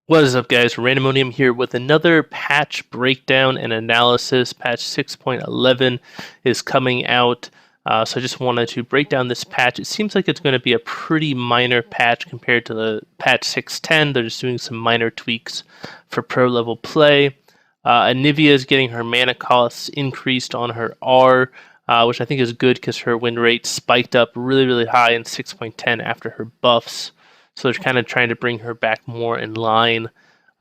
What is up, guys? Randomonium here with another patch breakdown and analysis. Patch 6.11 is coming out, so I just wanted to break down this patch. It seems like it's going to be a pretty minor patch compared to the patch 6.10. They're just doing some minor tweaks for pro level play. Anivia is getting her mana costs increased on her R, which I think is good because her win rate spiked up really, really high in 6.10 after her buffs. So they're kind of trying to bring her back more in line.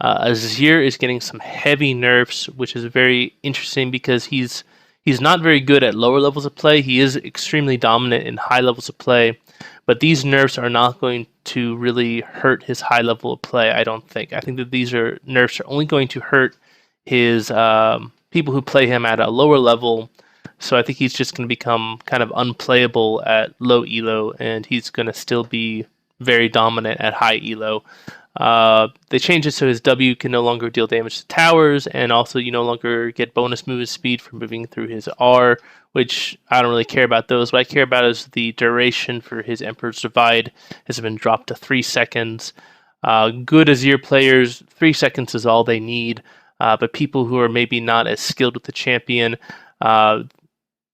Azir is getting some heavy nerfs, which is very interesting because he's not very good at lower levels of play. He is extremely dominant in high levels of play, but these nerfs are not going to really hurt his high level of play. I don't think. I think that these nerfs are only going to hurt his people who play him at a lower level. So I think he's just going to become kind of unplayable at low elo, and he's going to still be very dominant at high elo. They changed it so his W can no longer deal damage to towers, and also you no longer get bonus movement speed for moving through his R, which I don't really care about those. What I care about is the duration for his Emperor's Divide has been dropped to 3 seconds. Good Azir players, 3 seconds is all they need, but people who are maybe not as skilled with the champion,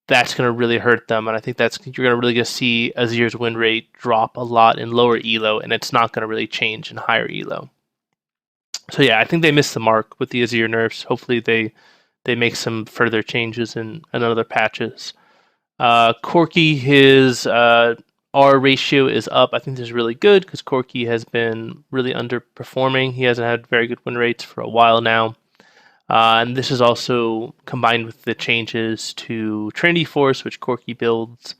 that's going to really hurt them, and I think you're going to really see Azir's win rate drop a lot in lower elo, and it's not going to really change in higher elo. So yeah, I think they missed the mark with the Azir nerfs. Hopefully they make some further changes in other patches. Corki, his R ratio is up. I think this is really good because Corki has been really underperforming. He hasn't had very good win rates for a while now. And this is also combined with the changes to Trinity Force, which Corki builds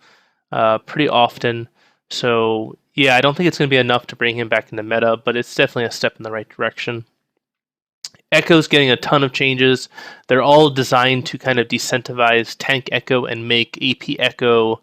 pretty often. So yeah, I don't think it's going to be enough to bring him back into meta, but it's definitely a step in the right direction. Echo's getting a ton of changes. They're all designed to kind of decentivize Tank Echo and make AP Echo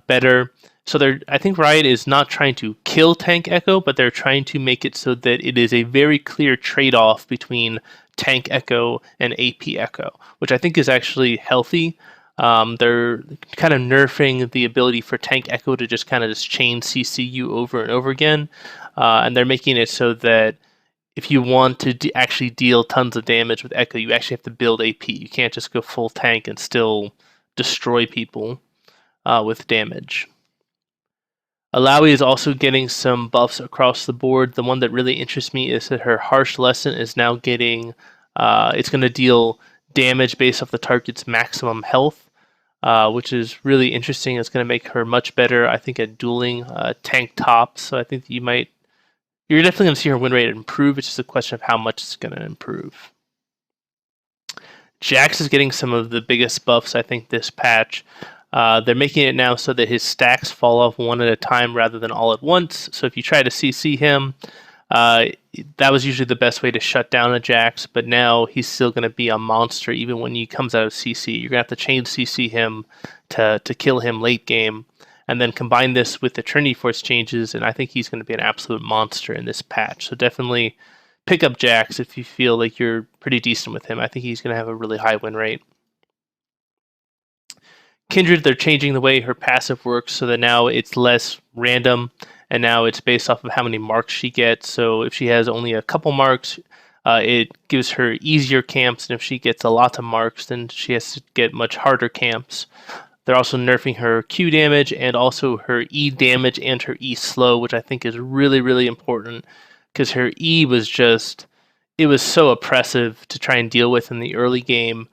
better. So I think Riot is not trying to kill Tank Echo, but they're trying to make it so that it is a very clear trade-off between Tank Echo and AP Echo, which I think is actually healthy. They're kind of nerfing the ability for Tank Echo to just kind of chain CCU over and over again, and they're making it so that if you want to actually deal tons of damage with Echo, you actually have to build AP. You can't just go full tank and still destroy people with damage. Alawi is also getting some buffs across the board. The one that really interests me is that her Harsh Lesson is now getting, it's going to deal damage based off the target's maximum health, which is really interesting. It's going to make her much better, I think, at dueling tank tops. So I think you're definitely going to see her win rate improve. It's just a question of how much it's going to improve. Jax is getting some of the biggest buffs, I think, this patch. They're making it now so that his stacks fall off one at a time rather than all at once. So if you try to CC him, that was usually the best way to shut down a Jax, but now he's still going to be a monster even when he comes out of CC. You're going to have to chain CC him to kill him late game, and then combine this with the Trinity Force changes, and I think he's going to be an absolute monster in this patch. So definitely pick up Jax if you feel like you're pretty decent with him. I think he's going to have a really high win rate. Kindred, they're changing the way her passive works so that now it's less random, and now it's based off of how many marks she gets. So if she has only a couple marks, it gives her easier camps, and if she gets a lot of marks, then she has to get much harder camps. They're also nerfing her Q damage and also her E damage and her E slow, which I think is really, really important because her E was it was so oppressive to try and deal with in the early game.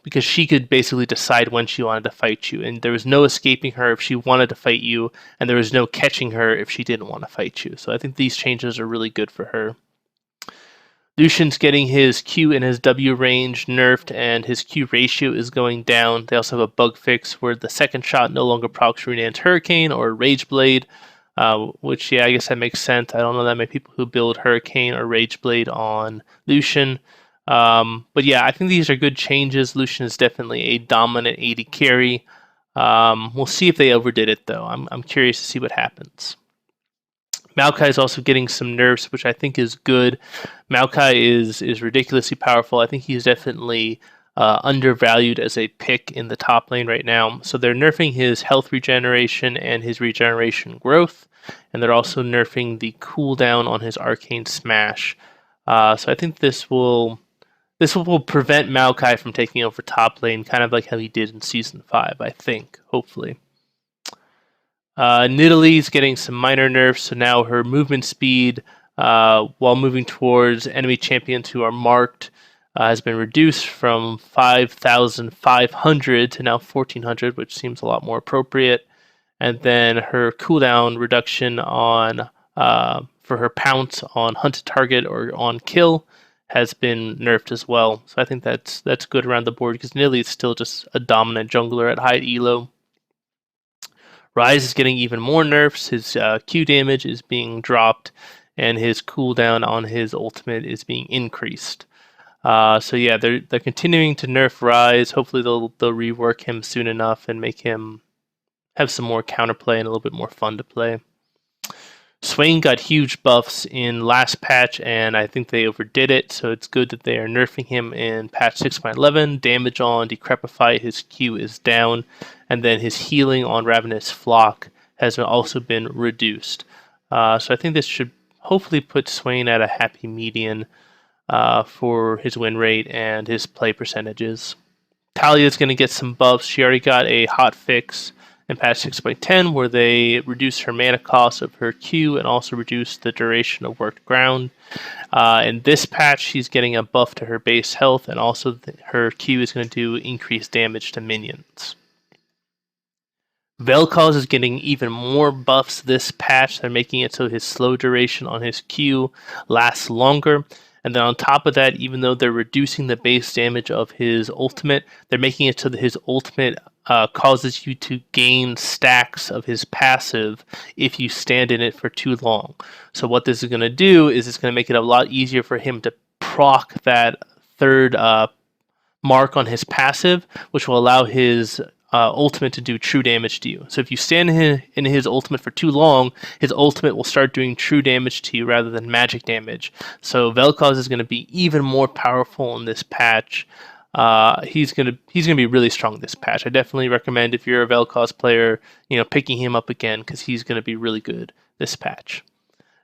Because she could basically decide when she wanted to fight you, and there was no escaping her if she wanted to fight you, and there was no catching her if she didn't want to fight you. So I think these changes are really good for her. Lucian's getting his Q and his W range nerfed, and his Q ratio is going down. They also have a bug fix where the second shot no longer procs Runan's Hurricane or Rage Blade, which, yeah, I guess that makes sense. I don't know that many people who build Hurricane or Rage Blade on Lucian. But yeah, I think these are good changes. Lucian is definitely a dominant AD carry. We'll see if they overdid it, though. I'm curious to see what happens. Maokai is also getting some nerfs, which I think is good. Maokai is ridiculously powerful. I think he's definitely undervalued as a pick in the top lane right now. So they're nerfing his health regeneration and his regeneration growth. and they're also nerfing the cooldown on his Arcane Smash. So I think this will prevent Maokai from taking over top lane, kind of like how he did in Season 5, I think, hopefully. Nidalee's getting some minor nerfs, so now her movement speed while moving towards enemy champions who are marked has been reduced from 5,500 to now 1,400, which seems a lot more appropriate. And then her cooldown reduction on for her pounce on hunted target or on kill has been nerfed as well. So I think that's good around the board because Nidalee is still just a dominant jungler at high elo. Ryze is getting even more nerfs. His Q damage is being dropped, and his cooldown on his ultimate is being increased. So yeah, they're continuing to nerf Ryze. Hopefully they'll rework him soon enough and make him have some more counterplay and a little bit more fun to play. Swain got huge buffs in last patch, and I think they overdid it, so it's good that they are nerfing him in patch 6.11. Damage on Decrepify, his Q is down, and then his healing on Ravenous Flock has also been reduced. So I think this should hopefully put Swain at a happy median for his win rate and his play percentages. Talia is going to get some buffs. She already got a hot fix in patch 6.10 where they reduced her mana cost of her Q and also reduced the duration of worked ground. In this patch, she's getting a buff to her base health, and also her Q is going to do increased damage to minions. Vel'Koz is getting even more buffs this patch. They're making it so his slow duration on his Q lasts longer. And then on top of that, even though they're reducing the base damage of his ultimate, they're making it so that his ultimate causes you to gain stacks of his passive if you stand in it for too long. So what this is going to do is it's going to make it a lot easier for him to proc that third mark on his passive, which will allow his ultimate to do true damage to you. So if you stand in his ultimate for too long, his ultimate will start doing true damage to you rather than magic damage. So Vel'Koz is going to be even more powerful in this patch. He's gonna be really strong this patch. I definitely recommend, if you're a Vel'Koz player, picking him up again because he's gonna be really good this patch.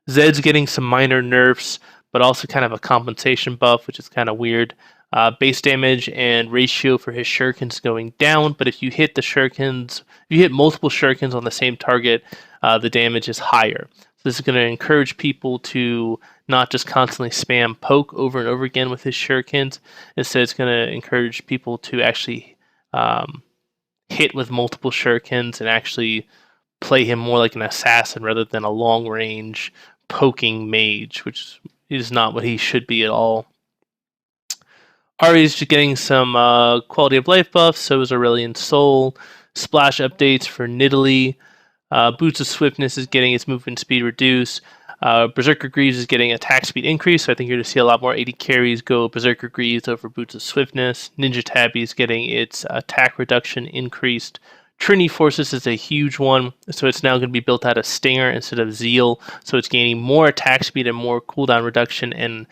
Zed's getting some minor nerfs, but also kind of a compensation buff, which is kind of weird. Base damage and ratio for his shurikens going down, but if you hit multiple shurikens on the same target, the damage is higher. So this is going to encourage people to not just constantly spam poke over and over again with his shurikens. Instead, it's going to encourage people to actually hit with multiple shurikens and actually play him more like an assassin rather than a long-range poking mage, which is not what he should be at all. Ahri is just getting some quality of life buffs, so is Aurelion Sol. Splash updates for Nidalee. Boots of Swiftness is getting its movement speed reduced. Berserker Greaves is getting attack speed increase, so I think you're going to see a lot more AD carries go Berserker Greaves over Boots of Swiftness. Ninja Tabby is getting its attack reduction increased. Trinity Forces is a huge one, so it's now going to be built out of Stinger instead of Zeal, so it's gaining more attack speed and more cooldown reduction, and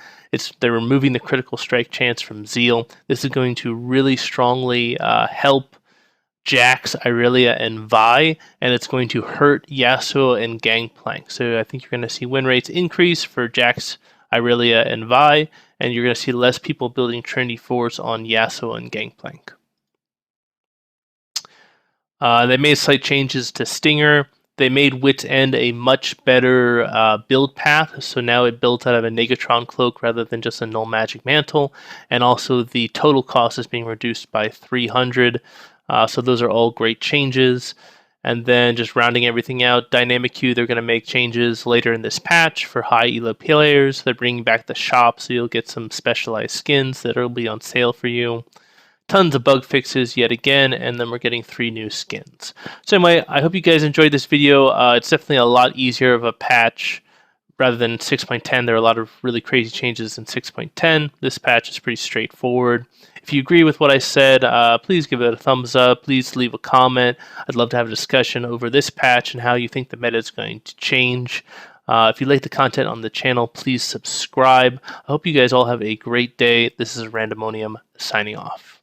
they're removing the critical strike chance from Zeal. This is going to really strongly help Jax, Irelia, and Vi, and it's going to hurt Yasuo and Gangplank. So I think you're going to see win rates increase for Jax, Irelia, and Vi, and you're going to see less people building Trinity Force on Yasuo and Gangplank. They made slight changes to Stinger. They made Wit's End a much better build path, so now it builds out of a Negatron Cloak rather than just a Null Magic Mantle, and also the total cost is being reduced by 300, so those are all great changes. And then just rounding everything out, Dynamic Q, they're going to make changes later in this patch for high elo players. They're bringing back the shop, so you'll get some specialized skins that will be on sale for you. Tons of bug fixes yet again, and then we're getting 3 new skins. So anyway, I hope you guys enjoyed this video. It's definitely a lot easier of a patch rather than 6.10. There are a lot of really crazy changes in 6.10. This patch is pretty straightforward. If you agree with what I said, please give it a thumbs up. Please leave a comment. I'd love to have a discussion over this patch and how you think the meta is going to change. If you like the content on the channel, please subscribe. I hope you guys all have a great day. This is Randomonium signing off.